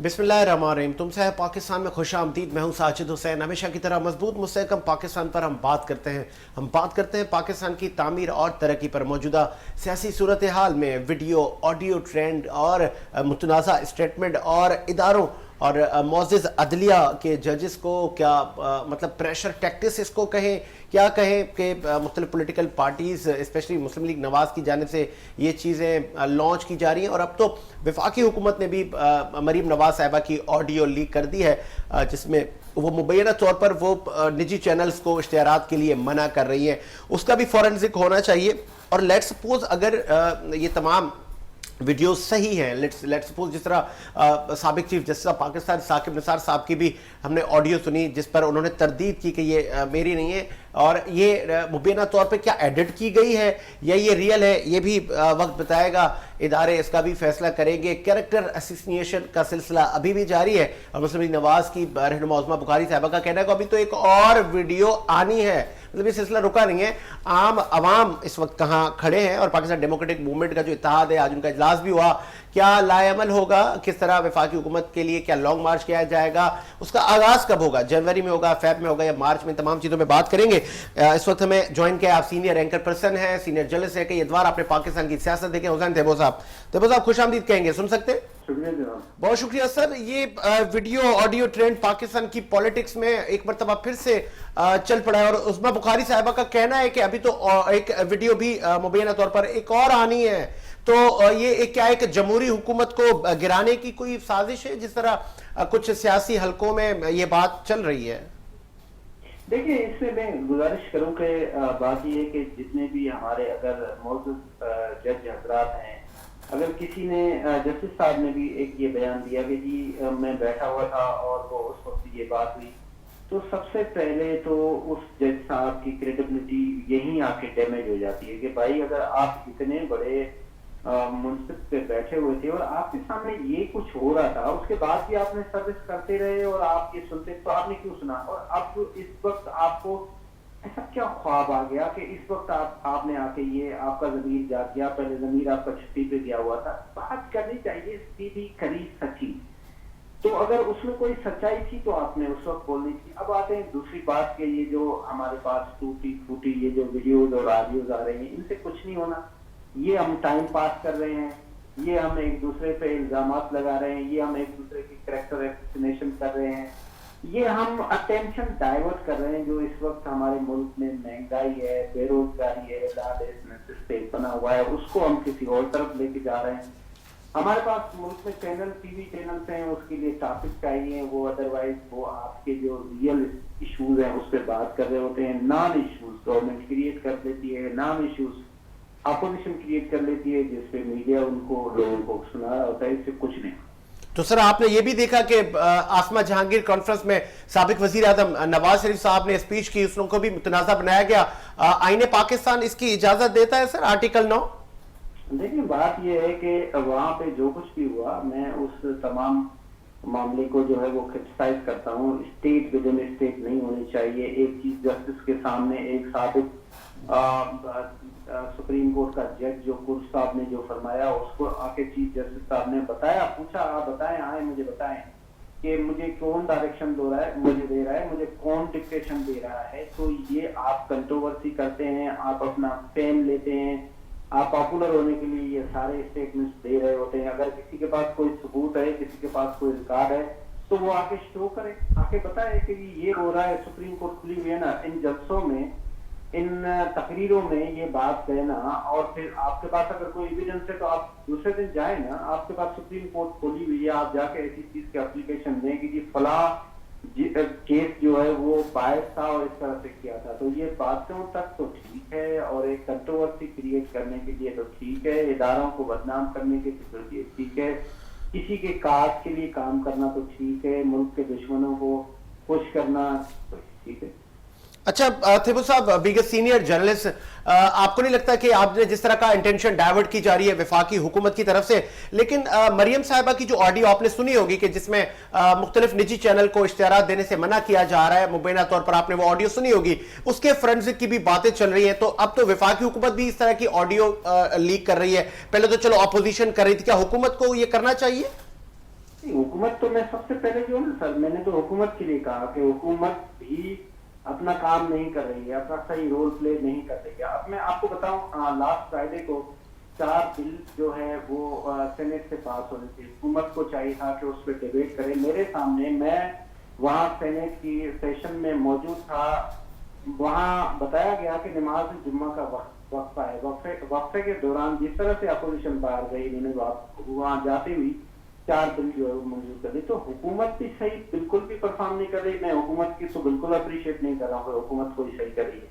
बिस्मिल्लाहिर्रहमानिर्रहीम। तुमसे है पाकिस्तान में खुश आमदीद। मैं हूं साजिद हुसैन। हमेशा की तरह मजबूत मुस्तहकम पाकिस्तान पर हम बात करते हैं। पाकिस्तान की तामीर और तरक्की पर। मौजूदा सियासी सूरत हाल में वीडियो ऑडियो ट्रेंड और मुतनाज़ा स्टेटमेंट और इदारों और मोअज़्ज़िज़ अदलिया के जजेस को क्या मतलब प्रेशर टैक्टिक्स इसको कहें, क्या कहें कि मुख्तलिफ पॉलिटिकल पार्टीज़ स्पेशली मुस्लिम लीग नवाज़ की जानिब से ये चीज़ें लॉन्च की जा रही हैं। और अब तो वफाकी हुकूमत ने भी मरीम नवाज साहिबा की ऑडियो लीक कर दी है, जिसमें वो मुबैना तौर पर वो निजी चैनल्स को इश्तिहारात के लिए मना कर रही हैं। उसका भी फॉरेंसिक होना चाहिए। और लेट्स सपोज अगर ये तमाम वीडियो सही है, लेट्स सपोज जिस तरह साबिक chief justice of Pakistan Saqib Nisar साहब की भी हमने ऑडियो सुनी जिस पर उन्होंने तरदीद की कि ये मेरी नहीं है और ये मुबैना तौर पे क्या एडिट की गई है या ये रियल है, ये भी वक्त बताएगा। इदारे इसका भी फैसला करेंगे। कैरेक्टर एसोसिएशन का सिलसिला अभी भी जारी है और मुस्लिम लीग नवाज की रहनुमा उस्मा बुखारी साहबा का कहना है कि अभी तो एक और वीडियो आनी है। मतलब ये सिलसिला रुका नहीं है। आम अवाम इस वक्त कहाँ खड़े हैं और पाकिस्तान डेमोक्रेटिक मूवमेंट का जो इत्तेहाद है, आज उनका इजलास भी हुआ, क्या लाएमल होगा, किस तरह वफाकी हुकूमत के लिए क्या लॉन्ग मार्च किया जाएगा, उसका आगाज कब होगा, जनवरी में होगा, फेब में होगा या मार्च में, तमाम चीज़ों में बात करेंगे। इस वक्त हमें ज्वाइन किया, आप सीनियर एंकर पर्सन है, सीनियर जर्नलिस्ट है कि ये द्वार आपने पाकिस्तान की सियासत देखे, हुसैन तेबो साहब खुश आमदीद कहेंगे, सुन सकते हैं? बहुत शुक्रिया सर। ये वीडियो ऑडियो ट्रेंड पाकिस्तान की पॉलिटिक्स में एक मरतबा फिर से चल पड़ा है और उस्मा बुखारी साहिबा का कहना है कि अभी तो एक वीडियो भी मुबैना तौर पर एक और आनी है। तो ये क्या एक जमहूरी हुकूमत को गिराने की कोई साजिश है, जिस तरह कुछ सियासी हलकों में ये बात चल रही है? देखिए, इसमें मैं गुजारिश करूं कि बात ये है कि जितने भी हमारे अगर मौजूद जज हजरात हैं, अगर किसी ने जस्टिस साहब ने भी एक ये बयान दिया कि जी मैं बैठा हुआ था और वो उस वक्त ये बात हुई, तो सबसे पहले तो उस जज साहब की क्रेडिबिलिटी यहीं आके डैमेज हो जाती है कि भाई अगर आप इतने बड़े मुंसिफ पे बैठे हुए थे और आपके सामने ये कुछ हो रहा था, उसके बाद भी आपने सर्विस करते रहे और आप ये सुनते, तो आपने क्यों सुना? और अब इस वक्त आपको ऐसा क्या ख्वाब आ गया कि इस वक्त आपने आके ये आपका जमीर जाग गया? पहले जमीर आपका छुट्टी पे गया हुआ था। बात करनी चाहिए सीधी खरी सच्ची। तो अगर उसमें कोई सच्चाई थी तो आपने उस वक्त बोलनी थी। अब आते हैं दूसरी बात के, ये जो हमारे पास टूटी फूटी ये जो वीडियोज और ऑडियोज आ रहे हैं, इनसे कुछ नहीं होना। ये हम टाइम पास कर रहे हैं, ये हम एक दूसरे पे इल्जामात लगा रहे हैं, ये हम एक दूसरे की कैरेक्टर एसोसिएशन कर रहे हैं, ये हम अटेंशन डाइवर्ट कर रहे हैं। जो इस वक्त हमारे मुल्क में महंगाई है, बेरोजगारी है, स्टेट बना हुआ है, उसको हम किसी और तरफ लेके जा रहे हैं। हमारे पास मुल्क में चैनल, टीवी चैनल्स हैं, उसके लिए टॉपिक चाहिए, वो अदरवाइज वो आपके जो रियल इश्यूज हैं उस पर बात कर रहे होते हैं। नॉन इश्यूज गवर्नमेंट क्रिएट कर देती है, नॉन इश्यूज अपोजिशन क्रिएट कर लेती है, जिसपे मीडिया उनको लोगों को सुना रहा होता है। इससे कुछ नहीं। तो सर आपने ये भी देखा कि आसमा जहांगीर कॉन्फ्रेंस में साबिक वजीर आजम नवाज शरीफ साहब ने स्पीच की, उसको भी मुतनाज़ा बनाया गया। आईने पाकिस्तान इसकी इजाजत देता है सर, आर्टिकल 9? देखिए, बात यह है कि वहां पे जो कुछ भी हुआ, मैं उस तमाम मामले को जो है वो क्रिटिसाइज करता हूँ। स्टेट विद इन स्टेट नहीं होनी चाहिए। एक चीफ जस्टिस के सामने एक साबिक सुप्रीम कोर्ट का जज जो कुर्स साहब ने जो फरमाया, उसको आके चीफ जस्टिस साहब ने बताया, पूछा आप बताएं, आए मुझे बताएं कि मुझे कौन डायरेक्शन दे रहा है, मुझे कौन डिक्टेशन दे रहा है। तो ये आप कंट्रोवर्सी करते हैं, आप अपना फेम लेते हैं, आप पॉपुलर होने के लिए ये सारे स्टेटमेंट्स दे रहे होते हैं। अगर किसी के पास कोई सबूत है, किसी के पास कोई रिकॉर्ड है, तो वो आके शो करे, आके बताए कि ये हो रहा है। सुप्रीम कोर्ट खुली हुई है ना, इन जलसों में, इन तकरीरों में ये बात कहना। और फिर आपके पास अगर कोई एविडेंस है तो आप दूसरे दिन जाए ना, आपके पास सुप्रीम कोर्ट खोली हुई है, आप जाके ऐसी चीज की एप्लीकेशन दें कि जी फला केस जो है वो बायस था और इस तरह से किया था। तो ये बातों तक तो ठीक है और एक कंट्रोवर्सी क्रिएट करने के लिए तो ठीक है, इदारों को बदनाम करने के लिए ठीक है, किसी के काज के लिए काम करना तो ठीक है, मुल्क के दुश्मनों को खुश करना तो ठीक है। अच्छा थिबो साहब, बिगेस्ट सीनियर जर्नलिस्ट, आपको नहीं लगता कि आपने जिस तरह का इंटेंशन डाइवर्ट की जा रही है वफाकी हुकूमत की तरफ से, लेकिन मरियम साहिबा की जो ऑडियो आपने सुनी होगी कि जिसमें मुख्तलिफ निजी चैनल को इश्तिहारात देने से मना किया जा रहा है, मुबैना तौर पर आपने वो ऑडियो सुनी होगी, उसके फोरेंसिक की भी बातें चल रही है। तो अब तो वफाकी हुकूमत भी इस तरह की ऑडियो लीक कर रही है। पहले तो चलो अपोजिशन कर रही थी, क्या हुकूमत को ये करना चाहिए? नहीं, हुकूमत तो मैं सबसे पहले जो है ना सर, मैंने तो हुकूमत के लिए कहा कि हुकूमत भी अपना काम नहीं कर रही है, अपना सही रोल प्ले नहीं कर रही है। अब मैं आपको बताऊं, लास्ट फ्राइडे को 4 बिल जो है वो सेनेट से पास होने थे। हुकूमत को चाहिए था कि उस पर डिबेट करे। मेरे सामने, मैं वहां सेनेट की सेशन में मौजूद था, वहां बताया गया कि नमाज जुम्मा का वक्फा है। वक्फे के दौरान जिस तरह से अपोजिशन बाहर गई, इन्होंने वहां जाते हुई 4 बिल जो है वो मंजूर कर दी। तो हुकूमत भी सही बिल्कुल भी परफॉर्म नहीं कर रही। मैं हुकूमत की तो बिल्कुल अप्रिशिएट नहीं कर रहा हूँ, हुकूमत कोई सही कर रही है,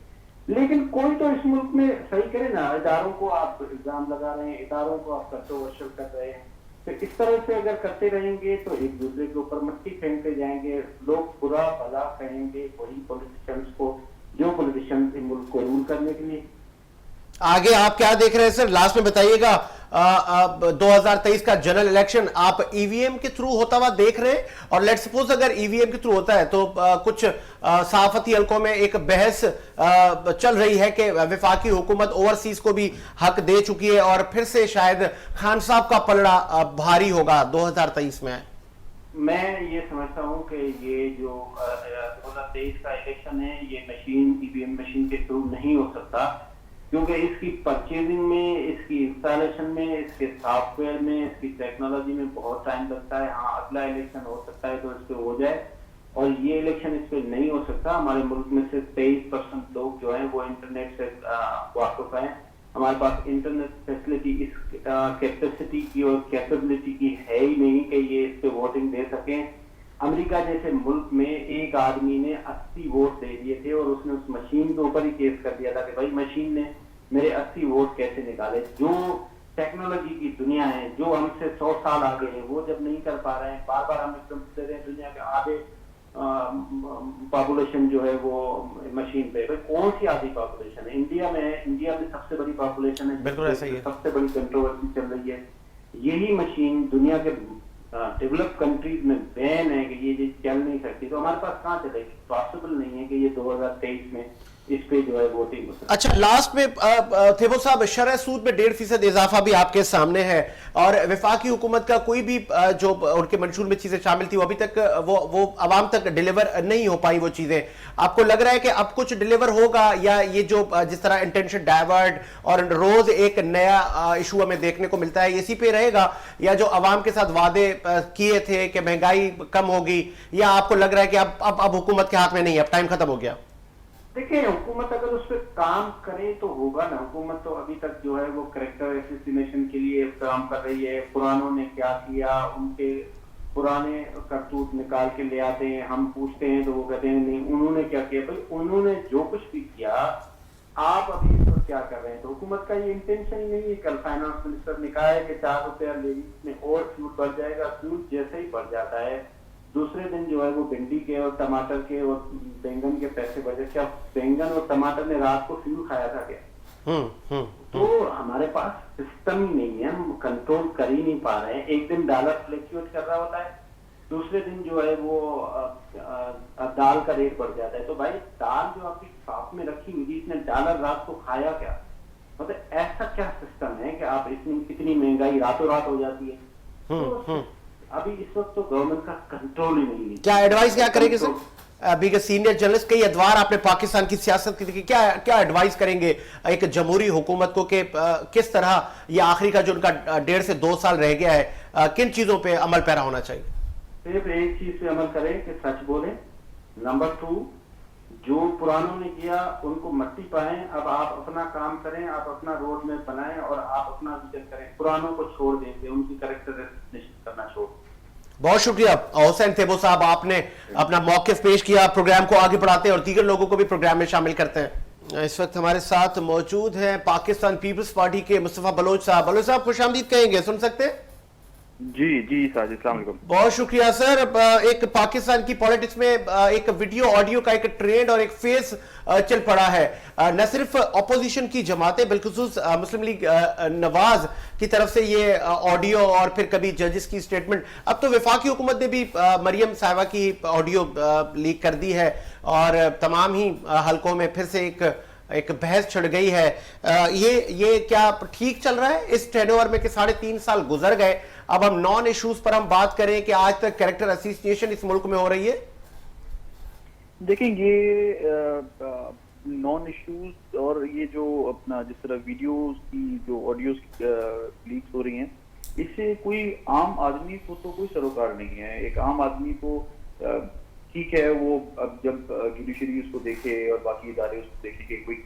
लेकिन कोई तो इस मुल्क में सही करे ना। इदारों को आप इल्जाम लगा रहे हैं, इदारों को आप कंट्रोवर्शियल कर रहे हैं, तो इस तरह से अगर करते रहेंगे तो एक दूसरे के ऊपर मट्टी फेंकते जाएंगे, लोग बुरा भला कहेंगे वही पॉलिटिशियंस को, जो पॉलिटिशियंस इन मुल्क को रूल करने के लिए। आगे आप क्या देख रहे हैं सर, लास्ट में बताइएगा। 2023 का जनरल इलेक्शन आप ईवीएम के थ्रू होता हुआ देख रहे हैं, और लेट सपोज अगर ईवीएम के थ्रू होता है तो कुछ सहाफती हलकों में एक बहस चल रही है कि वफाकी हुकूमत ओवरसीज को भी हक दे चुकी है और फिर से शायद खान साहब का पलड़ा भारी होगा 2023 में। मैं ये समझता हूँ कि ये जो 2023 का इलेक्शन है, ये मशीन, ईवीएम मशीन के थ्रू नहीं हो सकता, क्योंकि इसकी परचेजिंग में, इसकी इंस्टॉलेशन में, इसके सॉफ्टवेयर में, इसकी टेक्नोलॉजी में बहुत टाइम लगता है। हाँ, अगला इलेक्शन हो सकता है तो इस पे हो जाए, और ये इलेक्शन इस पे नहीं हो सकता। हमारे मुल्क में से 23% लोग जो हैं वो इंटरनेट से वाकिफ हैं। हमारे पास इंटरनेट फैसिलिटी इस कैपेसिटी की और कैपेबिलिटी की है ही नहीं कि ये इस पे वोटिंग दे सकें। अमेरिका जैसे मुल्क में एक आदमी ने 80 वोट दे दिए थे और उसने उस मशीन के ऊपर ही केस कर दिया था कि भाई मशीन ने मेरे 80 वोट कैसे निकाले। जो टेक्नोलॉजी की दुनिया है, जो हमसे 100 साल आगे है, वो जब नहीं कर पा रहे हैं, बार बार हम एकदम दे रहे हैं दुनिया के आधे पॉपुलेशन जो है वो मशीन पे। भाई कौन सी आधी पॉपुलेशन है? इंडिया में, इंडिया में सबसे बड़ी पॉपुलेशन है, बिल्कुल ऐसा ही है। सबसे बड़ी कंट्रोवर्सी चल रही है। यही मशीन दुनिया के डेवलप कंट्रीज में बैन है कि ये चल नहीं सकती, तो हमारे पास कहाँ चलेगी? पॉसिबल नहीं है कि ये 2023 में इस पे जो है वोटिंग हो सकती। अच्छा, लास्ट में थेबो साहब, शरह सूद में 1.5% इजाफा भी आपके सामने है, और वफाकी हुकूमत का कोई भी जो उनके मंशूर में चीजें शामिल थी वो अभी तक वो आवाम तक डिलीवर नहीं हो पाई वो चीजें। आपको लग रहा है कि अब कुछ डिलीवर होगा, या ये जो जिस तरह इंटेंशन डाइवर्ट और रोज एक नया इशू हमें देखने को मिलता है, इसी पे रहेगा, या जो आवाम के साथ वादे किए थे कि महंगाई कम होगी, या आपको लग रहा है कि अब हुकूमत के हाथ में नहीं है, अब टाइम खत्म हो गया? देखिए, हुकूमत अगर उस पर काम करे तो होगा ना। हुकूमत तो अभी तक जो है वो कैरेक्टर एसेसिनेशन के लिए काम कर रही है। पुरानों ने क्या किया, उनके पुराने करतूत निकाल के ले आते हैं, हम पूछते हैं तो वो कहते हैं नहीं उन्होंने क्या किया। भाई उन्होंने जो कुछ भी किया, आप अभी इस पर क्या कर रहे हैं? तो हुकूमत का ये इंटेंशन ही नहीं है। कल फाइनेंस मिनिस्टर ने कहा है कि 4 रुपया लेडीज में और फ्यूल बढ़ जाएगा। फ्यूल जैसे ही बढ़ जाता है, दूसरे दिन जो है वो भिंडी के और टमाटर के और बैंगन के पैसे बढ़े। क्या बैंगन और टमाटर ने रात को फ्यूल खाया था क्या? तो हमारे पास सिस्टम ही नहीं है, हम कंट्रोल कर ही नहीं पा रहे हैं। एक दिन डॉलर फ्लक्चुएट कर रहा होता है, दूसरे दिन जो है वो दाल का रेट बढ़ जाता है। तो भाई दाल जो आपकी शॉप में रखी हुई थी, इसने डॉलर रात को खाया क्या? मतलब ऐसा क्या सिस्टम है कि आप इतनी महंगाई रातों रात हो जाती है? तो अभी इस वक्त तो गवर्नमेंट का कंट्रोल ही नहीं है। क्या एडवाइस क्या करेंगे सर, अभी के सीनियर जर्नलिस्ट, कई अदवार आपने पाकिस्तान की सियासत की, क्या एडवाइस करेंगे एक जमहूरी हुकूमत को कि किस तरह ये आखिरी का जो उनका 1.5 से 2 साल रह गया है, किन चीजों पे अमल पैरा होना चाहिए? सिर्फ एक चीज पे अमल करें कि सच बोले। नंबर 2, जो पुरानों ने किया उनको मट्टी पाएं। अब आप अपना काम करें, आप अपना रोड मैप बनाएं और आप अपना विजन करें। पुरानों को छोड़ देंगे, उनकी कैरेक्टर निश्चित करना छोड़। बहुत शुक्रिया हुसैन थेबो साहब, आपने अपना मौक़िफ़ पेश किया, प्रोग्राम को आगे बढ़ाते हैं और दीगर लोगों को भी प्रोग्राम में शामिल करते हैं। इस वक्त हमारे साथ मौजूद हैं पाकिस्तान पीपल्स पार्टी के मुस्तफा बलोच साहब। बलोच साहब खुशामदीद कहेंगे, सुन सकते हैं? जी जी साजिद, अस्सलाम वालेकुम। बहुत शुक्रिया सर। एक पाकिस्तान की पॉलिटिक्स में एक वीडियो ऑडियो का एक ट्रेंड और एक फेस चल पड़ा है। न सिर्फ अपोजिशन की जमातें बिलखुसूस मुस्लिम लीग नवाज की तरफ से ये ऑडियो और फिर कभी जजेस की स्टेटमेंट, अब तो वफाकी हुकूमत ने भी मरियम साहिबा की ऑडियो लीक कर दी है और तमाम ही हलकों में फिर से एक बहस छिड़ गई है। ये क्या ठीक चल रहा है इस टेनओवर में कि 3.5 साल गुजर गए, अब हम नॉन इश्यूज पर हम बात करें कि आज तक कैरेक्टर एसोसिएशन इस मुल्क में हो रही है? देखिए ये नॉन इश्यूज और ये जो अपना जिस तरह वीडियोस की जो ऑडियोज लीक्स हो रही हैं, इससे कोई आम आदमी को तो कोई सरोकार नहीं है। एक आम आदमी को ठीक है, वो अब जब जुडिशरी उसको देखे और बाकी इदारे उसको देखे कि कोई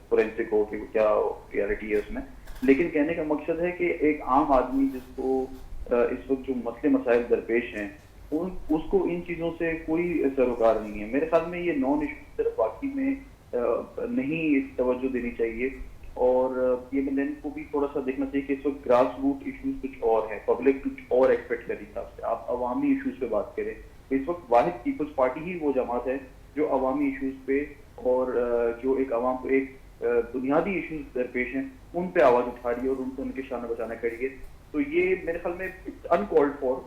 फोरेंसिक हो कि क्या रियलिटी है उसमें, लेकिन कहने का मकसद है कि एक आम आदमी जिसको इस वक्त जो मसले मसाइल दरपेश हैं उसको इन चीजों से कोई सरोकार नहीं है। मेरे ख्याल में ये नॉन इशू की तरफ वाकई में नहीं तवज्जो देनी चाहिए, और ये मिलेनियम को भी थोड़ा सा देखना चाहिए कि इस वक्त ग्रास रूट इशूज कुछ और है, पब्लिक कुछ और एक्सपेक्ट करी आपसे। आप अवामी इशूज पे बात करें, इस वक्त वाहिद पीपल्स पार्टी ही वो जमात है जो अवामी इशूज पे और जो एक अवाम को एक बुनियादी इशूज दरपेश हैं उन पे आवाज उठा रही है और उनको उनके शान बचाना करिए। तो ये मेरे ख्याल में अनकॉल्ड फॉर।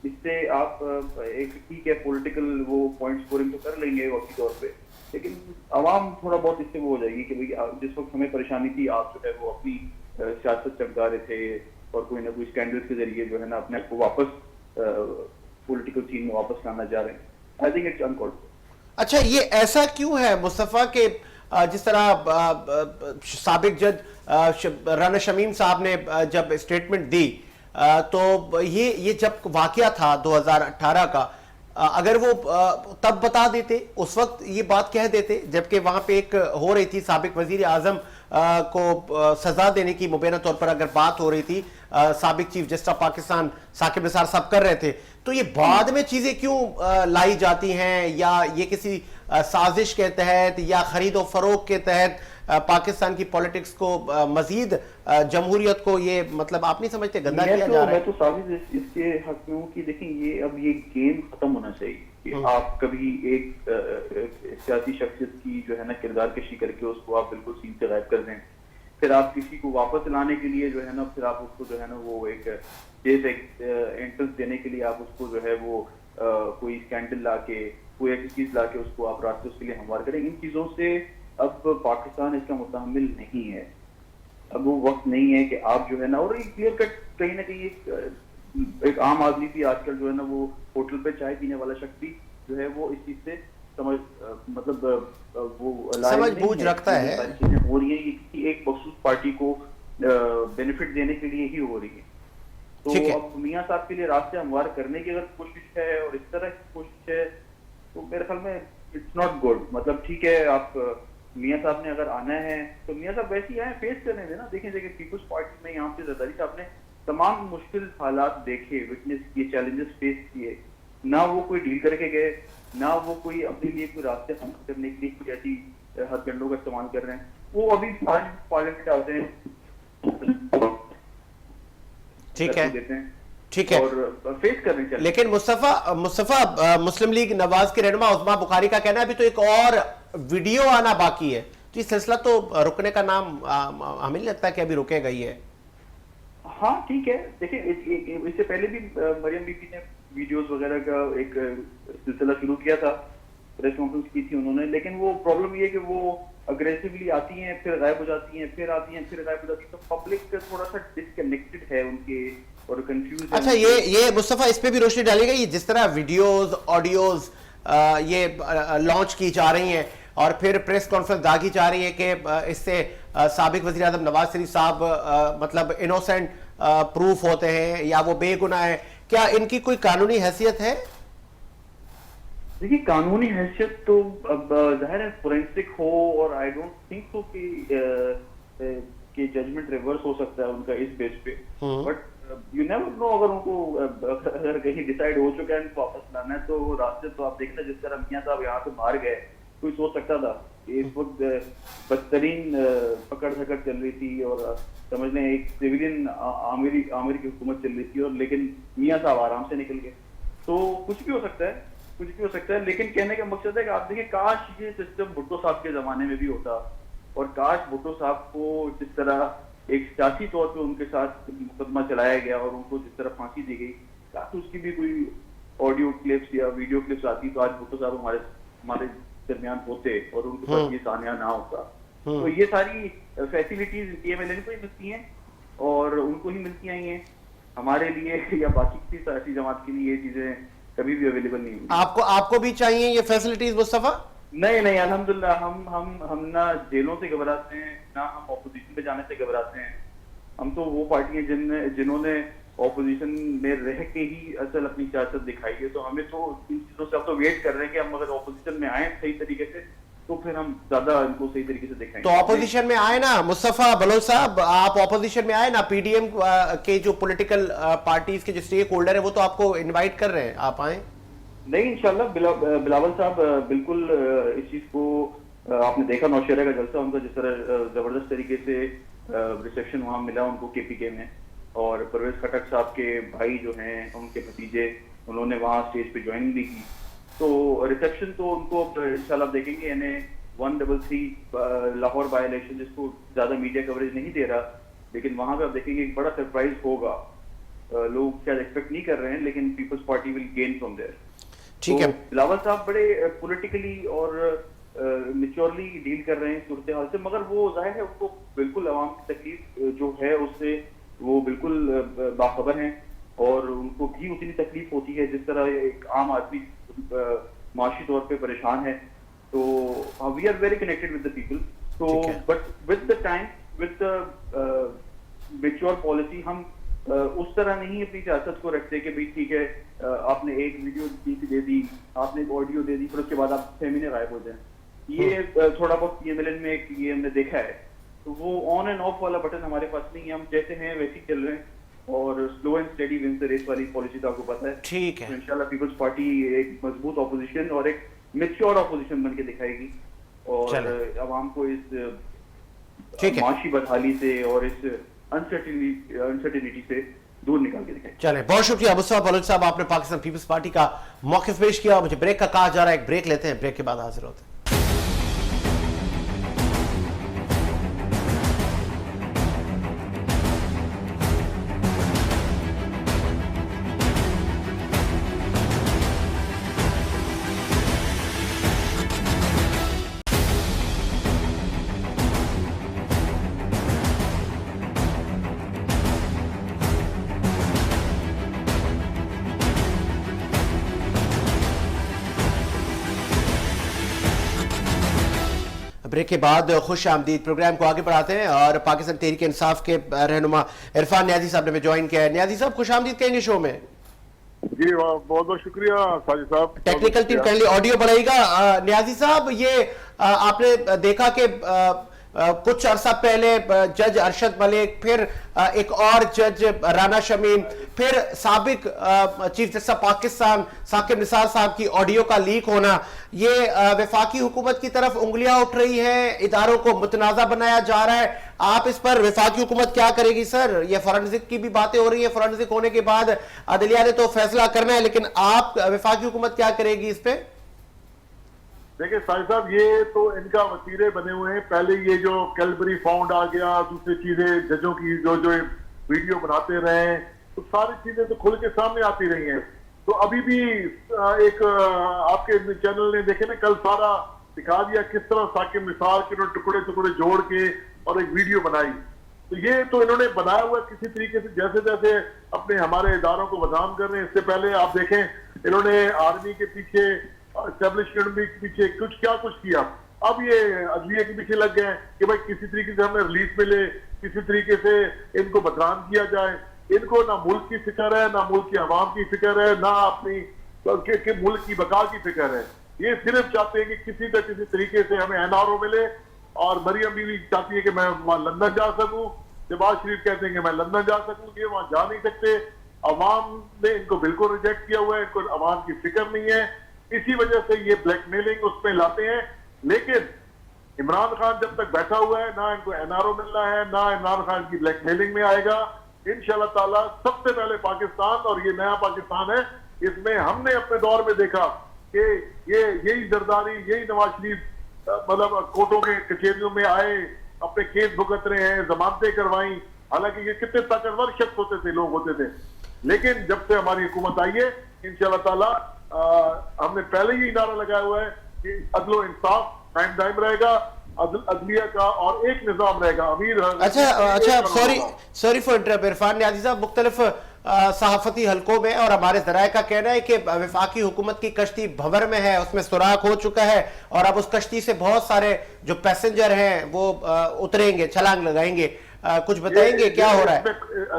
इससे आप एक ठीक है पॉलिटिकल वो पॉइंट स्कोरिंग तो कर लेंगे वक्ती तौर पे, लेकिन आवाम थोड़ा बहुत इससे वो हो जाएगी कि भाई जिस वक्त हमें परेशानी थी आप जो है वो अपनी सियासत चमका रहे थे और कोई ना कोई स्कैंडल के जरिए जो है ना अपने आप को वापस पॉलिटिकल सीन में वापस लाना चाह रहे हैं। I think it's uncalled for. अच्छा, ये ऐसा क्यों है मुस्तफा के जिस तरह साबिक जज राना शमीम साहब ने जब स्टेटमेंट दी तो ये जब वाकया था 2018 का, अगर वो तब बता देते उस वक्त ये बात कह देते, जबकि वहां पे एक हो रही थी साबिक वजीर आजम को सजा देने की मुबैना तौर पर अगर बात हो रही थी, साबिक chief justice of Pakistan Saqib Nisar साहब कर रहे थे, तो ये बाद में चीजें क्यों लाई जाती हैं? या ये किसी साजिश के तहत या खरीदो फरोख के तहत पाकिस्तान की पॉलिटिक्स को मजीद जमहूरियत को ये मतलब आप नहीं समझते गंदा किया जा रहा है? मैं तो साजिश इसके हक में हूँ कि देखिए ये अब ये गेम खत्म होना चाहिए कि आप कभी एक सियासी शख्सियत की जो है ना किरदार कशी करके उसको आप बिल्कुल सीन से गायब कर दें, फिर आप किसी को वापस लाने के लिए जो है ना फिर आप उसको जो है ना वो एक केस एंट्रेंस देने के लिए आप उसको जो है वो कोई स्कैंडल ला के कोई ऐसी चीज ला के उसको आप रास्ते उसके लिए हमवार करें। इन चीजों से अब पाकिस्तान इसका मुतहम्मिल नहीं है। अब वो वक्त नहीं है कि आप जो है ना, और एक क्लियर कट कहीं ना कहीं एक आम आदमी भी आजकल जो है ना वो होटल पे चाय पीने वाला शख्स भी जो है वो इस चीज से मतलब वो समझ बूझ रखता है। सारी चीजें हो रही है कि एक मखसूस पार्टी को बेनिफिट देने के लिए ही हो रही है। तो अब मियां साहब के लिए रास्ते हमवार करने की अगर कोशिश है और इस तरह की कोशिश है तो मेरे ख्याल में इट्स नॉट गुड। मतलब ठीक है आप मियां साहब ने अगर आना है तो मियां साहब वैसे ही आए, फेस करने देना। देखें पीपुल्स पार्टी में यहाँ पे जरदारी साहब ने तमाम मुश्किल हालात देखे, विटनेस किए, चैलेंजेस फेस किए, ना वो कोई डील करके गए, ना वो कोई अपने लिए कोई रास्ते हम करने के लिए कोई ऐसी हथकंडों का इस्तेमाल कर रहे हैं। वो अभी पार्लियामेंट आते हैं, ठीक है ठीक है, और फेस करने चाहिए। लेकिन मुस्तफा मुस्लिम लीग नवाज के रहनुमा उस्मा बुखारी का कहना है अभी तो एक और वीडियो आना बाकी है, तो ये सिलसिला तो रुकने का नाम हमें नहीं लगता कि अभी रुकेगा ही है। हाँ ठीक है, देखिए इससे पहले भी मरियम बीबी ने वीडियोस वगैरह का एक सिलसिला शुरू किया था, प्रेस कॉन्फ्रेंस की थी उन्होंने, लेकिन वो प्रॉब्लम ये कि वो अग्रेसिवली आती हैं फिर गायब हो जाती हैं, फिर आती हैं फिर गायब हो जाती हैं, तो पब्लिक थोड़ा सा डिस्कनेक्टेड है उनके और कंफ्यूज। अच्छा, ये मुस्तफा इस पे भी रोशनी डाली गई, जिस तरह वीडियोस ऑडियोज ये लॉन्च की जा रही हैं और फिर प्रेस कॉन्फ्रेंस दागी जा रही है कि इससे साबिक वजीर आज़म नवाज शरीफ साहब मतलब इनोसेंट प्रूफ होते हैं या वो बेगुनाह है, क्या इनकी कोई कानूनी हैसियत है? देखिए कानूनी हैसियत तो अब जाहिर है फोरेंसिक हो और आई डोंट थिंक सो कि जजमेंट रिवर्स हो सकता है उनका इस बेस पे, बट यू नेवर नो अगर उनको अगर कहीं डिसाइड हो चुका है इनको वापस लाना है तो रास्ते तो आप देखना, जिस तरह मियां साहब यहाँ से बाहर गए, कोई सोच सकता था इस वक्त बदतरीन पकड़ धकड़ चल रही थी और समझ लें एक सिविलियन आमिरी की हुकूमत चल रही थी, और लेकिन मियां साहब आराम से निकल गए। तो कुछ भी हो सकता है, कुछ भी हो सकता है, लेकिन कहने का मकसद है कि आप देखिए काश ये सिस्टम भुट्टो साहब के जमाने में भी होता, और काश भुट्टो साहब को जिस तरह एक सियासी तौर पे उनके साथ मुकदमा चलाया गया और उनको जिस तरह फांसी दी गई, काश उसकी भी कोई ऑडियो क्लिप्स या वीडियो क्लिप्स आती तो आज भुट्टो साहब हमारे दरमियान होते और उनके पास ये सानिया ना होता। तो ये सारी फैसिलिटीज पीएमएलएन को ही मिलती हैं और उनको ही मिलती आई हैं, हमारे लिए या बाकी किसी सियासी जमात के लिए ये चीजें कभी भी अवेलेबल नहीं होंगी। आपको भी चाहिए ये फैसिलिटीज मुस्तफा? नहीं नहीं, अल्हम्दुलिल्लाह हम ना जेलों से घबराते हैं, ना हम ऑपोजिशन पे जाने से घबराते हैं। हम तो वो पार्टी है जिन्होंने ऑपोजिशन में रह के ही असल अपनी सियासत दिखाई है, तो हमें तो इन चीजों से अब तो वेट कर रहे हैं कि हम अगर ऑपोजिशन में आए सही तरीके से तो फिर हम ज्यादा इनको सही तरीके से दिखाएंगे। तो ऑपोजिशन में आए ना मुस्तफा बलोच साहब, आप ऑपोजिशन में आए ना, पीडीएम के जो पॉलिटिकल पार्टीज के जो स्टेक होल्डर है वो तो आपको इनवाइट कर रहे हैं, आप आए। नहीं, इंशाल्लाह बिलावल साहब बिल्कुल इस चीज को आपने देखा नौशेरा का जलसा, उनका जिस तरह जबरदस्त तरीके से रिसेप्शन वहां मिला उनको केपीके में, और परवेज खटक साहब के भाई जो हैं उनके भतीजे उन्होंने वहां स्टेज पे ज्वाइनिंग भी की, तो रिसेप्शन तो उनको इंशाल्लाह देखेंगे। यानी 133 लाहौर बाय इलेक्शन जिसको ज्यादा मीडिया कवरेज नहीं दे रहा, लेकिन वहां पे आप देखेंगे एक बड़ा सरप्राइज होगा। लोग शायद एक्सपेक्ट नहीं कर रहे हैं, लेकिन Peoples Party will gain from there. ठीक है, बिलावल साहब बड़े पॉलिटिकली और मेच्योरली डील कर रहे हैं सूरत हाल से, मगर वो जाहिर है उनको बिल्कुल अवाम की तकलीफ जो है उससे वो बिल्कुल बाखबर हैं, और उनको भी उतनी तकलीफ होती है जिस तरह एक आम आदमी माशी तौर पे परेशान है। तो we are very connected with the people, तो but with the time with the mature policy हम उस तरह नहीं अपनी सियासत को रखते कि भाई ठीक है आपने एक वीडियो दे दी, आपने एक ऑडियो दे दी, फिर उसके बाद आप 6 महीने गायब हो जाए। ये थोड़ा बहुत PMLN में एक ये हमने देखा है, तो वो ऑन एंड ऑफ वाला बटन हमारे पास नहीं है, हम जैसे हैं वैसे ही चल रहे हैं, और slow and steady wins the race वाली पॉलिसी तो आपको पता है। ठीक है, तो इंशाल्लाह पीपल्स पार्टी एक मजबूत ऑपोजिशन और एक मेच्योर ऑपोजिशन बन के दिखाएगी, और आवाम को इस माशी बदहाली से और इस अनसर्टेनिटी से दूर निकाल के दिखाएंगे। चले, बहुत शुक्रिया मुस्तफा बलोच साहब, आपने पाकिस्तान पीपल्स पार्टी का मौक़िफ़ पेश किया। मुझे ब्रेक का कहा जा रहा है, एक ब्रेक लेते हैं, ब्रेक के बाद हाजिर होते हैं। ब्रेक के बाद खुश आमदीद प्रोग्राम को आगे बढ़ाते हैं, और पाकिस्तान तहरीक इंसाफ के रहनुमा इरफान न्याजी साहब ने भी ज्वाइन किया है। न्याजी साहब खुश आमदीद कहेंगे शो में। जी बहुत बहुत शुक्रिया साजिद साहब। टेक्निकल टीम काइंडली ऑडियो बढ़ाएगा। न्याजी साहब, ये आपने देखा कि कुछ अरसा पहले जज अरशद मलिक, फिर एक और जज राना शमीम, फिर साबिक चीफ जस्टिस पाकिस्तान साकिब निसार साहब की ऑडियो का लीक होना, ये वफाकी हुकूमत की तरफ उंगलियां उठ रही हैं, इदारों को मुतनाज़ा बनाया जा रहा है। आप इस पर वफाकी हुकूमत क्या करेगी सर? ये फोरेंसिक की भी बातें हो रही है, फोरेंसिक होने के बाद अदलिया ने तो फैसला करना है, लेकिन आप वफाकी हुकूमत क्या करेगी इस पे? देखिए साहिब साहब, ये तो इनका वसीले बने हुए हैं। पहले ये जो कैलबरी फाउंड आ गया, दूसरी चीजें जजों की जो वीडियो बनाते रहे, तो सारी चीजें तो खुल के सामने आती रही हैं। तो अभी भी एक आपके चैनल ने देखे ना, कल सारा दिखा दिया किस तरह साकिब निसार के टुकड़े टुकड़े जोड़ के और एक वीडियो बनाई। तो ये तो इन्होंने बनाया हुआ किसी तरीके से, जैसे जैसे अपने हमारे इदारों को बदनाम कर रहे हैं। इससे पहले आप देखें इन्होंने आर्मी के पीछे, एस्टेब्लिशमेंट के पीछे कुछ किया। अब ये अदलिया के पीछे लग गए कि भाई किसी तरीके से हमें रिलीफ मिले, किसी तरीके से इनको बदनाम किया जाए। इनको ना मुल्क की फिक्र है, ना मुल्क की आवाम की फिक्र है, ना अपनी के मुल्क की बका की फिक्र है। ये सिर्फ चाहते हैं कि किसी न किसी तरीके से हमें NRO मिले, और मरियम बीवी चाहती है कि मैं वहां लंदन जा सकूं, शहबाज शरीफ कहते हैं कि मैं लंदन जा सकूं। ये वहां जा नहीं सकते। अवाम ने इनको बिल्कुल रिजेक्ट किया हुआ है, इनको अवाम की फिक्र नहीं है। इसी वजह से ये ब्लैकमेलिंग उस पे लाते हैं। लेकिन इमरान खान जब तक बैठा हुआ है, ना इनको NRO मिलना है, ना इमरान खान की ब्लैकमेलिंग में आएगा। इंशाल्लाह ताला सबसे पहले पाकिस्तान, और ये नया पाकिस्तान है, इसमें हमने अपने दौर में देखा कि यही जरदारी, यही नवाज शरीफ मतलब कोर्टों के कचहरियों में आए, अपने केस भुगत रहे हैं, जमानतें करवाई। हालांकि ये कितने ताकतवर शख्स होते थे, लोग होते थे। लेकिन जब से हमारी हुकूमत आई है, इंशाल्लाह ताला हमने पहले ही नारा लगाया हुआ है कि अदलो इंसाफ कायम दायम रहेगा, अदलिया का और एक निजाम रहेगा। अमीर अच्छा, sorry for interrupt Irfan Niazi साहब, मुख्तलिफ सहाफती हलकों में, और हमारे जराये का कहना है कि वफाकी हुकूमत की कश्ती भंवर में है, उसमें सुराख हो चुका है और अब उस कश्ती से बहुत सारे जो पैसेंजर हैं वो उतरेंगे, छलांग लगाएंगे। कुछ बताएंगे क्या हो रहा है?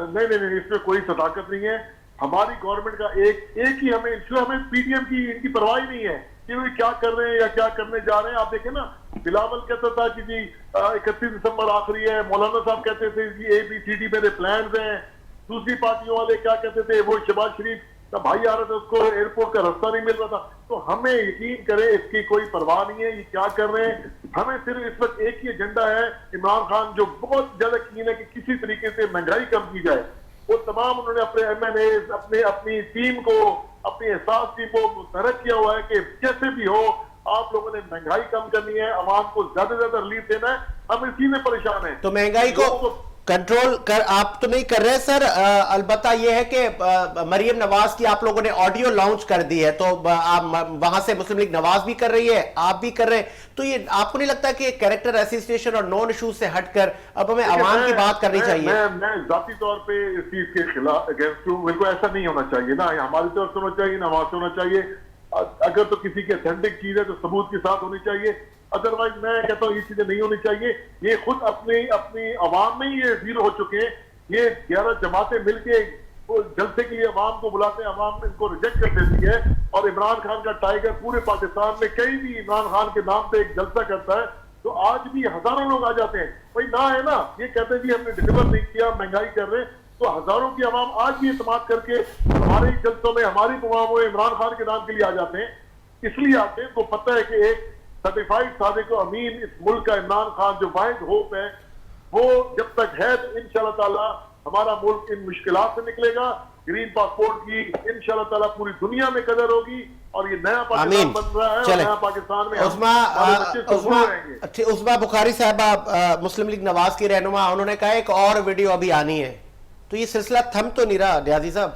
नहीं, इसमें कोई सदाकत नहीं है। हमारी गवर्नमेंट का एक ही हमें पीडीएम की इनकी परवाह नहीं है कि वे क्या कर रहे हैं या क्या करने जा रहे हैं। आप देखें ना, बिलावल कहता था कि जी 31 दिसंबर आखिरी है, मौलाना साहब कहते थे जी ABCD मेरे प्लान हैं, दूसरी पार्टियों वाले क्या कहते थे, वो शहबाज शरीफ का भाई आ रहा था, उसको एयरपोर्ट का रास्ता नहीं मिल रहा था। तो हमें यकीन करें, इसकी कोई परवाह नहीं है ये क्या कर रहे हैं। हमें सिर्फ इस वक्त एक ही एजेंडा है, इमरान खान जो बहुत ज्यादा कीन है कि किसी तरीके से महंगाई कम की जाए, वो तमाम उन्होंने अपने MNAs अपनी टीम को, अपनी एहसास टीम को मुतहरक किया हुआ है कि जैसे भी हो आप लोगों ने महंगाई कम करनी है, आवाम को ज्यादा से ज्यादा रिलीफ देना है। हम इसी में परेशान हैं। तो महंगाई को कंट्रोल कर आप तो नहीं कर रहे सर, अलबत्ता यह है कि मरियम नवाज की आप लोगों ने ऑडियो लॉन्च कर दी है, तो वहां से मुस्लिम लीग नवाज भी कर रही है, आप भी कर रहे हैं, तो ये आपको नहीं लगता कि कैरेक्टर एसोसिएशन और नॉन इशूज से हटकर अब हमें आवाम की बात करनी चाहिए? मैं जाती तौर पे इस चीज के खिलाफ अगेंस्ट हूं। मेरे को ऐसा नहीं होना चाहिए ना, हमारी तरफ से होना चाहिए ना वहां से होना चाहिए। अगर तो किसी की ऑथेंटिक चीज है तो सबूत के साथ होनी चाहिए, अदरवाइज मैं कहता हूँ ये चीजें नहीं होनी चाहिए। ये खुद अपनी अवाम में ये जीरो हो चुके हैं। ये 11 जमातें मिलके जलसे के लिए अवाम को बुलाते हैं, अवाम इनको रिजेक्ट कर देती है। और इमरान खान का टाइगर पूरे पाकिस्तान में कहीं भी इमरान खान के नाम पे एक जलसा करता है तो आज भी हजारों लोग आ जाते हैं। भाई ना है ना, ये कहते हैं जी हमने डिलीवर नहीं किया, महंगाई कर रहे हैं, तो हजारों की अवाम आज भी इस्तेमाल करके हमारे जलसों में, हमारी मुकामों में इमरान खान के नाम के लिए आ जाते हैं। इसलिए आते हैं, तो पता है कि एक सर्टिफाइड सादिक अमीन इस मुल्क का इमरान खान जो वाहिद होप है, वो जब तक है तो इंशाल्लाह ताला हमारा मुल्क इन मुश्किलात से निकलेगा। ग्रीन पासपोर्ट की इंशाल्लाह ताला पूरी दुनिया में कदर होगी और ये नया पाकिस्तान बन रहा है। और नया पाकिस्तान में उस्मा बुखारी साहबा मुस्लिम लीग नवाज की रहनुमा, उन्होंने कहा एक और वीडियो अभी आनी है, तो ये सिलसिला थम तो नहीं रहा न्याजी साहब?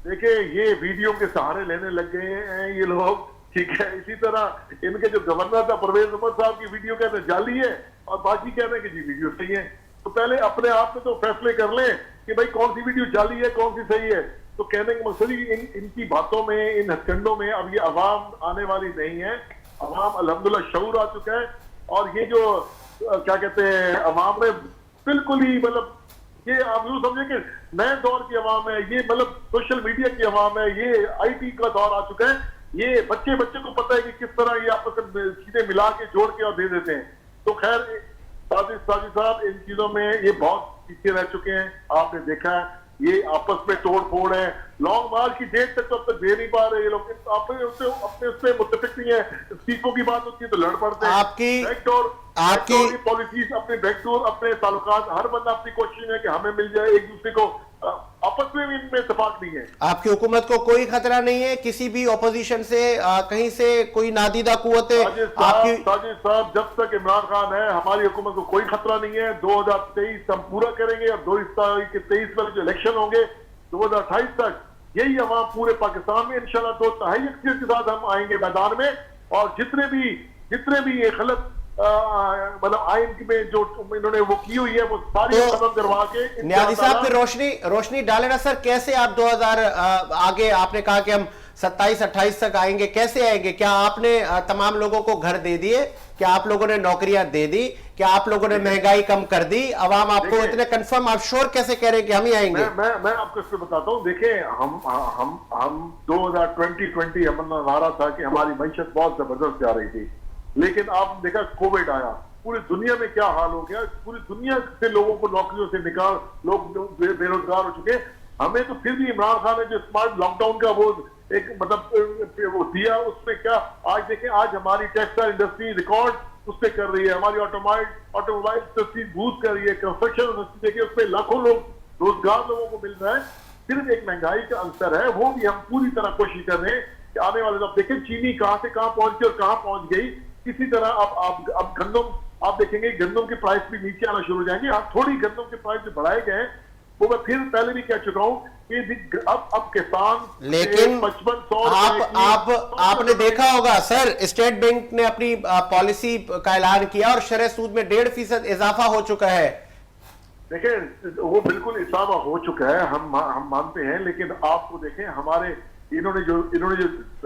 देखिए, ये वीडियो के सहारे लेने लग गए हैं ये लोग, ठीक है। इसी तरह इनके जो गवर्नर था परवेज उमर साहब की वीडियो कहते हैं जाली है और बाकी कह रहे हैं कि जी वीडियो सही है। तो पहले अपने आप में तो फैसले कर लें कि भाई कौन सी वीडियो जाली है, कौन सी सही है। तो कहने का मकसद ही इनकी बातों में, इन हथकंडों में अब ये अवाम आने वाली नहीं है। अवाम अल्हम्दुलिल्लाह शऊर आ चुका है और ये जो क्या कहते हैं अवाम में बिल्कुल ही मतलब ये आप यूं समझे कि नए दौर की अवाम है, ये मतलब सोशल मीडिया की अवाम है, ये IT का दौर आ चुका है। ये बच्चे को पता है कि किस तरह ये आपस में चीजें मिला के जोड़ के और दे देते हैं। तो खैर साजिद साहब इन चीजों में ये बहुत पीछे रह चुके हैं। आपने देखा है ये आपस में तोड़ फोड़ है, लॉन्ग मार्च की डेट तक तो अब तक दे नहीं पा रहे ये लोग, अपने उससे मुत्तफिक नहीं है। इस्तीफों की बात होती है तो लड़ पड़ते हैं। आपकी पॉलिसीज, अपने बैकडोर, अपने ताल्लुकात, हर बंदा अपनी कोशिश है कि हमें मिल जाए, एक दूसरे को आपस में भी इनमें इत्तेफाक नहीं है। आपकी हुकूमत को कोई खतरा नहीं है किसी भी ऑपोजिशन से, कहीं से कोई नादीदा कुव्वतें? साजिद साहब, जब तक इमरान खान है हमारी हुकूमत को कोई खतरा नहीं है। 2023 हम पूरा करेंगे और 2023 में जो इलेक्शन होंगे 2028 तक यही अवाम पूरे पाकिस्तान में इंशाल्लाह 2/3 अक्सरियत के साथ हम आएंगे मैदान में। और जितने भी ये गलत मतलब आइन में जो इन्होंने वो की हुई है वो सारी खत्म करवा के। न्याजी साहब पे रोशनी डाले ना सर, कैसे आप 2000 आगे आपने कहा कि हम 27-28 तक आएंगे, कैसे आएंगे? क्या आपने तमाम लोगों को घर दे दिए? क्या आप लोगों ने नौकरियां दे दी? क्या आप लोगों ने महंगाई कम कर दी? अवाम आपको इतने कंफर्म आप श्योर कैसे कह रहे हैं कि हम ही आएंगे? मैं आपको इसमें बताता हूँ। देखें, हम 2020 हमारा नारा था कि हमारी मैशत बहुत जबरदस्त जा रही थी, लेकिन आपने देखा कोविड आया, पूरी दुनिया में क्या हाल हो गया। पूरी दुनिया से लोगों को नौकरियों से निकाल, लोग बेरोजगार हो चुके। हमें तो फिर भी इमरान खान ने जो स्मार्ट लॉकडाउन का वो एक मतलब वो दिया, उसमें क्या आज देखें, आज हमारी टेक्सटाइल इंडस्ट्री रिकॉर्ड उस पर कर रही है, हमारी ऑटोमोबाइल इंडस्ट्री बूस्ट कर रही है, कंस्ट्रक्शन इंडस्ट्री देखिए उसमें लाखों लोग रोजगार लोगों को मिल रहा है। सिर्फ एक महंगाई का अंतर है, वो भी हम पूरी तरह कोशिश कर रहे हैं कि आने वाले अब देखें चीनी कहां से कहां पहुंची और कहां पहुंच गई। इसी तरह अब गंदम आप देखेंगे, गंदम के प्राइस भी नीचे आना शुरू हो जाएंगे। आप थोड़ी गंदम के प्राइस जो बढ़ाए गए हैं वो मैं फिर पहले भी कह चुका हूं कि अब किसान, लेकिन 5500 आपने देखा होगा सर, स्टेट बैंक ने अपनी पॉलिसी का ऐलान किया और शरह सूद में 1.5% इजाफा हो चुका है। देखिए वो बिल्कुल इसाफा हो चुका है, हम मानते हैं, लेकिन आपको देखें हमारे इन्होंने जो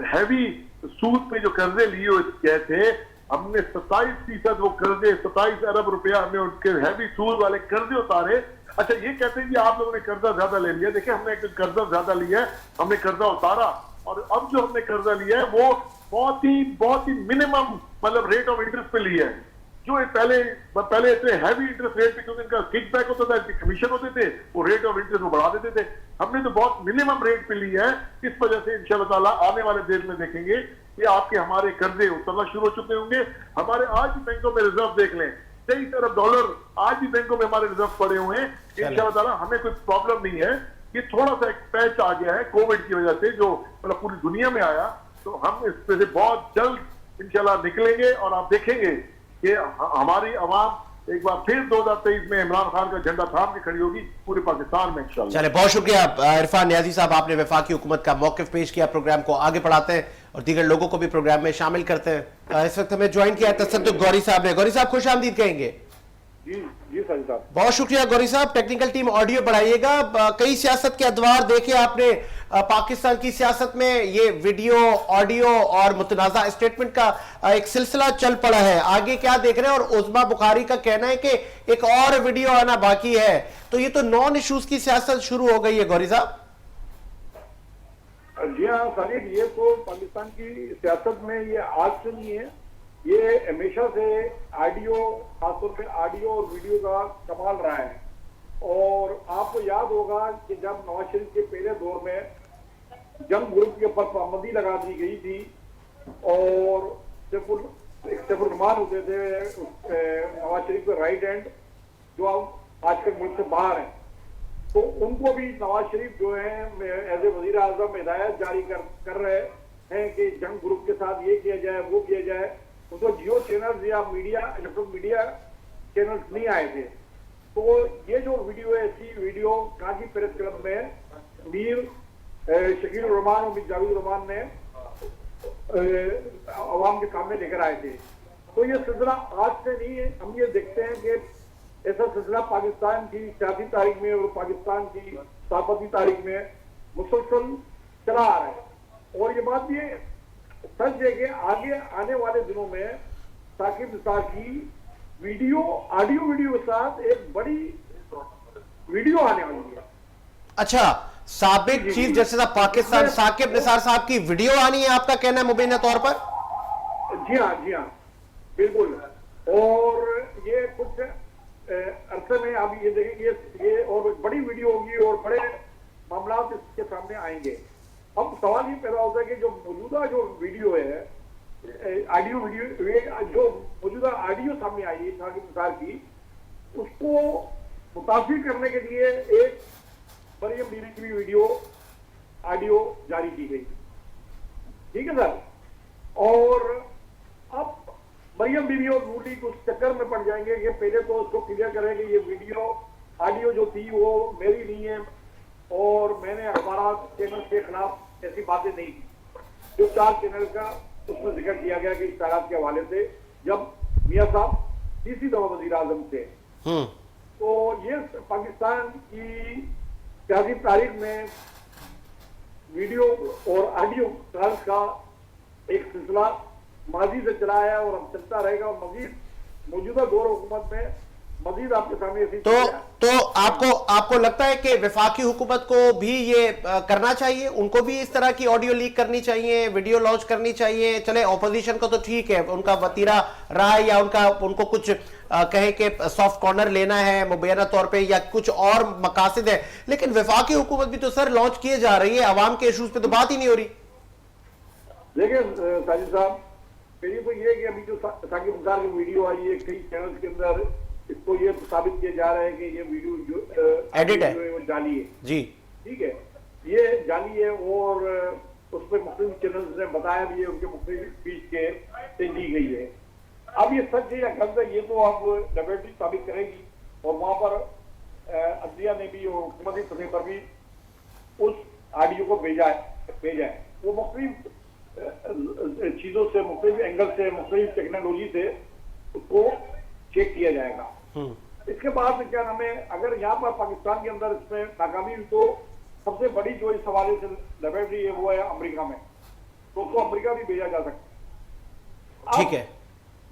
हैवी सूद पे जो कर्जे लिए गए थे, हमने 27% वो कर्जे 27 अरब रुपया हमने उनके हैवी सूद वाले कर्जे उतारे। अच्छा ये कहते हैं कि आप लोगों ने कर्जा ज्यादा ले लिया, देखिए हमने कर्जा ज्यादा लिया है, हमने कर्जा उतारा और अब जो हमने कर्जा लिया है वो बहुत ही मिनिमम मतलब रेट ऑफ इंटरेस्ट पे लिया है। जो पहले इतने हैवी इंटरेस्ट रेट पे, क्योंकि इनका किकबैक होता था, कमीशन होते थे, वो रेट ऑफ इंटरेस्ट को बढ़ा देते थे। हमने तो बहुत मिनिमम रेट पे लिया है। इस वजह से इंशाल्लाह ताला आने वाले दिन में देखेंगे कि आपके हमारे कर्जे उतरना शुरू हो चुके होंगे। हमारे आज भी बैंकों में रिजर्व देख लें, $23 अरब आज भी बैंकों में हमारे रिजर्व पड़े हुए हैं। इंशाल्लाह ताला हमें कोई प्रॉब्लम नहीं है। ये थोड़ा सा एक पैच आ गया है कोविड की वजह से, जो मतलब पूरी दुनिया में आया, तो हम इससे बहुत जल्द इंशाल्लाह निकलेंगे और आप देखेंगे कि हमारी आवाम एक बार फिर 2023 में इमरान खान का झंडा थाम के खड़ी होगी पूरे पाकिस्तान में इंशाल्लाह। चले, बहुत शुक्रिया इरफान नियाजी साहब, आपने वफाकी हुकूमत का मौकिफ पेश किया। प्रोग्राम को आगे बढ़ाते हैं और दीगर लोगों को भी प्रोग्राम में शामिल करते हैं। इस वक्त हमें ज्वाइन किया तसद्दुक गौरी साहब ने। गौरी साहब खुश आमदीद कहेंगे। जी साजिद साहब, बहुत शुक्रिया गौरी साहब। टेक्निकल टीम ऑडियो बढ़ाइएगा। कई सियासत के अदवार देखे आपने पाकिस्तान की सियासत में, ये वीडियो, ऑडियो और मुतनाज़ा स्टेटमेंट का एक सिलसिला चल पड़ा है। आगे क्या देख रहे हैं? और उस्मा बुखारी का कहना है कि एक और वीडियो आना बाकी है। तो ये तो नॉन इश्यूज की सियासत शुरू हो गई है गौरी साहब। जी हाँ साजिद, ये तो पाकिस्तान की सियासत में ये आज से नहीं है, ये हमेशा से ऑडियो, खासतौर पे ऑडियो और वीडियो का कमाल रहा है। और आपको याद होगा कि जब नवाज शरीफ के पहले दौर में जंग ग्रुप के ऊपर पाबंदी लगा दी गई थी और सैफुर्रहमान होते थे नवाज शरीफ के राइट हैंड, जो अब आजकल मुल्क से बाहर हैं, तो उनको भी नवाज शरीफ जो है एज ए वजीर आजम हिदायत जारी कर रहे हैं कि जंग ग्रुप के साथ ये किया जाए, वो किया जाए। तो जियो चैनल्स या मीडिया, इलेक्ट्रॉनिक मीडिया चैनल्स नहीं आए थे। तो ये जो वीडियो है, ऐसी वीडियो काजी प्रेस क्लब में मीर शकील रहमान और मीर जावेद रहमान ने अवाम के सामने लेकर आए थे। तो ये सिलसिला आज से नहीं है। हम ये देखते हैं कि ऐसा सिलसिला पाकिस्तान की सियासी तारीख में और पाकिस्तान की सहाफती तारीख में मुसलसल चला आ रहा है। और ये बात ये सच है कि आगे आने वाले दिनों में साकिब निसार की वीडियो, ऑडियो वीडियो के साथ एक बड़ी वीडियो आने वाली है। अच्छा, साबिक chief justice of Pakistan Saqib Nisar साहब की वीडियो आनी है, आपका कहना है मुबीना तौर पर? जी हाँ बिल्कुल। और ये कुछ अरसे में आप ये देखेंगे, ये और बड़ी वीडियो होगी और बड़े मामला इसके सामने आएंगे। अब सवाल ये पैदा होता है कि जो मौजूदा जो वीडियो है, ऑडियो वीडियो, जो मौजूदा ऑडियो सामने आई है साकिब निसार की, उसको मुतासिर करने के लिए एक मरियम बीवी की वीडियो ऑडियो जारी की गई। ठीक है सर। और अब मरियम बीवी और नूर लीग उस चक्कर में पड़ जाएंगे कि पहले तो उसको क्लियर करें कि ये वीडियो ऑडियो जो थी वो मेरी नहीं है और मैंने हमारा चैनल के खिलाफ ऐसी बातें नहीं की। जो 4 चैनल का उसमें जिक्र किया गया कि इश्तारात के हवाले से जब मियां साहब तीसरी दफा वजीर आजम थे। तो ये पाकिस्तान की सियासी तारीख में वीडियो और ऑडियो ट्रांस का एक सिलसिला माजी से चला है और अब चलता रहेगा। और मजीद मौजूदा दौर हुकूमत में मजीद आपके सामने ऐसी तो आपको लगता है कि वफाकी हुकूमत को भी ये करना चाहिए, उनको भी इस तरह की ऑडियो लीक करनी चाहिए, वीडियो लॉन्च करनी चाहिए? चले ऑपोजिशन को तो ठीक है, उनका वतीरा रहा है या उनको कुछ कहें कि सॉफ्ट कॉर्नर लेना है मुबैना तौर पे या कुछ और मकासद है, लेकिन वफाकी हुकूमत भी तो सर लॉन्च किए जा रही है, अवाम के इशूज पे तो बात ही नहीं हो रही। देखिए साजिद साहब, मेरी तो ये कि अभी जो साकिब निसार की वीडियो आई है, कई चैनल्स के अंदर इसको ये साबित किया जा रहा है कि ये वीडियो जो एडिट है, वो जाली है जी। ठीक है, ये जाली है और उस पर मुख्तलिफ चैनल्स ने बताया भी है, उनके मुख्तलिफ स्पीच के ली गई है। अब ये सच है या गलत है, ये तो अब लेबोरेटरी साबित करेगी। और वहां पर अदलिया ने भी और हुकूमती सतह पर भी उस ऑडियो को भेजा है। वो मुख्तलिफ चीजों से, मुख्तलिफ एंगल से, मुख्तलिफ टेक्नोलॉजी से उसको चेक किया जाएगा। इसके बाद क्या नाम है, अगर यहाँ पर पाकिस्तान के अंदर इसमें नाकामी हुई तो सबसे बड़ी जो इस हवाले से लेबोरेटरी है वो है अमेरिका में, तो उसको अमेरिका भी भेजा जा सकता है। ठीक है,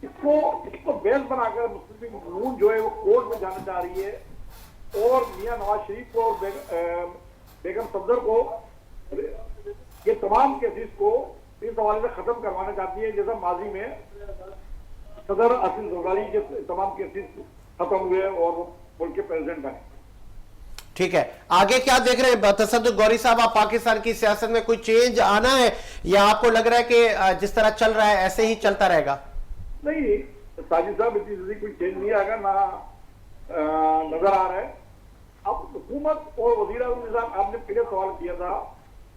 इसको बेस बनाकर मुस्लिम लीग नून जो है वो कोर्ट में जाना चाह रही है और मियां नवाज शरीफ को और बेगम सफदर को ये तमाम केसेस को इस हवाले से खत्म करवाना चाहती है, जैसा माजी में सदर असिल जरदारी के तमाम केसेस खत्म हुए और वो मुल्क के प्रेसिडेंट बने। ठीक है, आगे क्या देख रहे हैं तसद्दुक़ गौरी साहब, आप पाकिस्तान की सियासत में कोई चेंज आना है या आपको लग रहा है कि जिस तरह चल रहा है ऐसे ही चलता रहेगा? नहीं साजिद साहब, इतनी जल्दी कोई चेंज नहीं आएगा ना नजर आ रहा है। अब हुकूमत और वजीर आज़म के साथ आपने पहले सवाल किया था,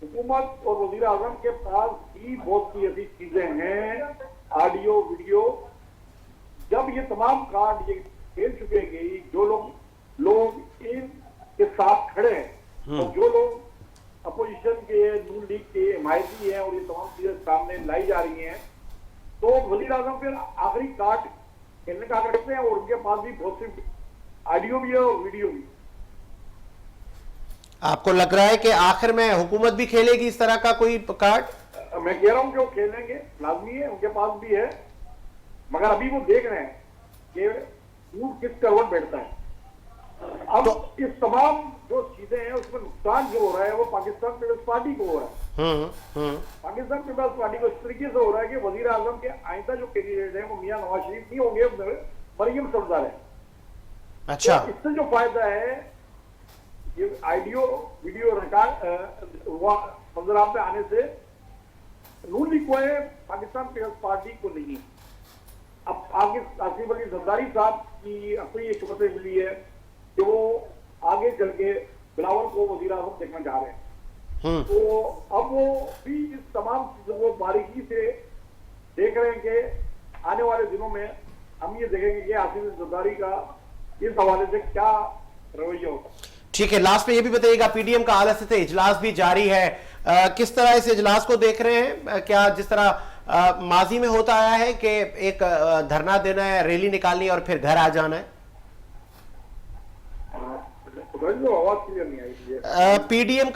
हुकूमत और वजीर आज़म के पास भी बहुत सी ऐसी चीजें हैं, ऑडियो वीडियो, जब ये तमाम कार्ड ये खेल चुके हैं, जो लोग इनके साथ खड़े हैं और जो लोग अपोजिशन के नून लीग के हिमायती हैं और ये तमाम चीजें सामने लाई जा रही हैं, तो वजीर आज़म फिर आखिरी कार्ड खेलने का करते हैं और उनके पास भी बहुत सी ऑडियो भी है और वीडियो भी। आपको लग रहा है कि आखिर में हुकूमत भी खेलेगी इस तरह का कोई कार्ड? मैं कह रहा हूं कि वो खेलेंगे, लाजमी है, उनके पास भी है, मगर अभी वो देख रहे हैं कि ऊंट किस करवट बैठता है। अब इस तमाम जो चीजें हैं उसमें नुकसान जो हो रहा है वो पाकिस्तान पीपल्स पार्टी को हो रहा है। पाकिस्तान पीपल्स पार्टी को इस तरीके से हो रहा है कि वजीर आजम के आइंदा जो कैंडिडेट है वो मियां नवाज शरीफ नहीं होंगे, मरियम सफदर है। अच्छा, तो इससे जो फायदा है, ये ऑडियो वीडियो रिकॉर्ड सफदर पे आने से नून लीग को है, पाकिस्तान पीपल्स पार्टी को नहीं है। अब आगे आसिफ अली जरदारी साहब की अपनी एक खबर मिली है कि वो आगे चल के बिलावल को वजीर आजम देखना चाह रहे हैं। तो अब वो भी इस तमाम चीजों को बारीकी से देख रहे हैं कि आने वाले दिनों में हम ये देखेंगे कि आसिफ अली जरदारी का इस हवाले से क्या रवैया होता है। ठीक है, लास्ट में ये भी बताइएगा, पीडीएम का आलस से इजलास भी जारी है, किस तरह इस इजलास को देख रहे हैं? क्या जिस तरह माजी में होता आया है कि एक धरना देना है, रैली निकालनी है और फिर घर आ जाना है? पीडीएम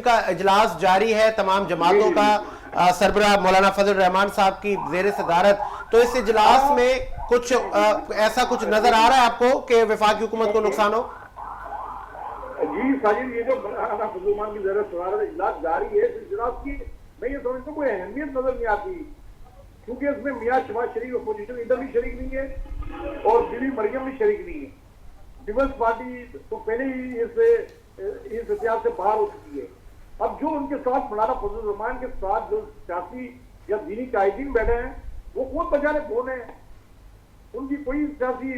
का इजलास जारी है, तमाम जमातों का, सरबराह मौलाना फजल रहमान साहब की जेर सदारत, तो इस इजलास में कुछ ऐसा कुछ नजर आ रहा है आपको कि वफाकी हुकूमत को नुकसान हो? जी साजिद, ये जो मौलाना फजल रहमान की जेर सदारत इजलास जारी है, इस इजलास की मैं ये समझता हूँ कोई अहमियत नजर नहीं आती, क्योंकि इसमें मियां शहबाज शरीफ अपोजिशन इधर भी शरीक नहीं है और बीवी मरियम भी शरीक नहीं है। पीपल्स पार्टी तो पहले ही इस इतिहास से बाहर हो चुकी है। अब जो उनके साथ मौलाना फजल रहमान के साथ जो सियासी या दीनी कायदीन बैठे हैं वो कौन बचाने कौन है, उनकी कोई सियासी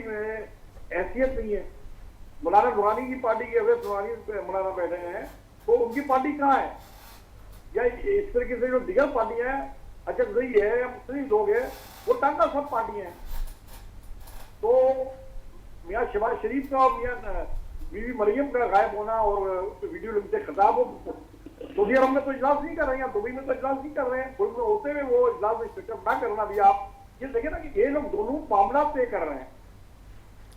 हैसियत नहीं है। मौलाना नूरानी की पार्टी के अवैध नूरानी मौलाना बैठे हैं, तो उनकी पार्टी कहाँ है? या इस तरीके से जो दिगर पार्टियां हैं, अच्छा सही है या मुस्लिम लोग हैं, वो टांगा सब पार्टियां हैं। तो मियां शहबाज शरीफ का और मियां बीवी मरियम का गायब होना और वीडियो लिंक से खिताब हो, सऊदी अरब में तो इजलास नहीं कर रहे हैं, दुबई में तो इजलास नहीं कर रहे हैं, मुल्क में होते हुए वो इजलास में शिरकत ना करना भी, आप ये देखें ना कि ये लोग दोनों मामला तय कर रहे हैं।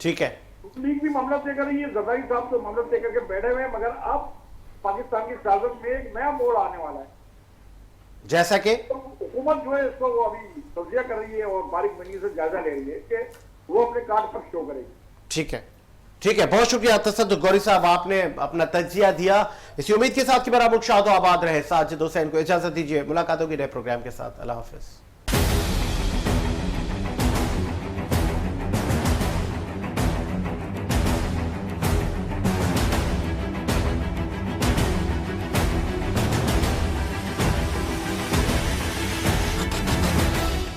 ठीक है, मुस्लिम लीग भी मामला तय कर रही है, जरदारी साहब तो मामला तय करके बैठे हुए हैं, मगर अब पाकिस्तान की सियासत में एक नया मोड़ आने वाला है, जैसा कि हुकूमत जो है इसको वो अभी तज्जिया कर रही है और बारीक बनी से जायजा ले रही है कि वो अपने कार्ड पर शो करेगी। ठीक है, ठीक है, बहुत शुक्रिया तसद्दुक़ गौरी साहब, आपने अपना तज्जिया दिया। इसी उम्मीद के साथ कि मेरा मुल्क शाद आबाद रहे। साजिद हुसैन को इजाजत दीजिए, मुलाकात होगी नए प्रोग्राम के साथ। अल्लाह हाफिज।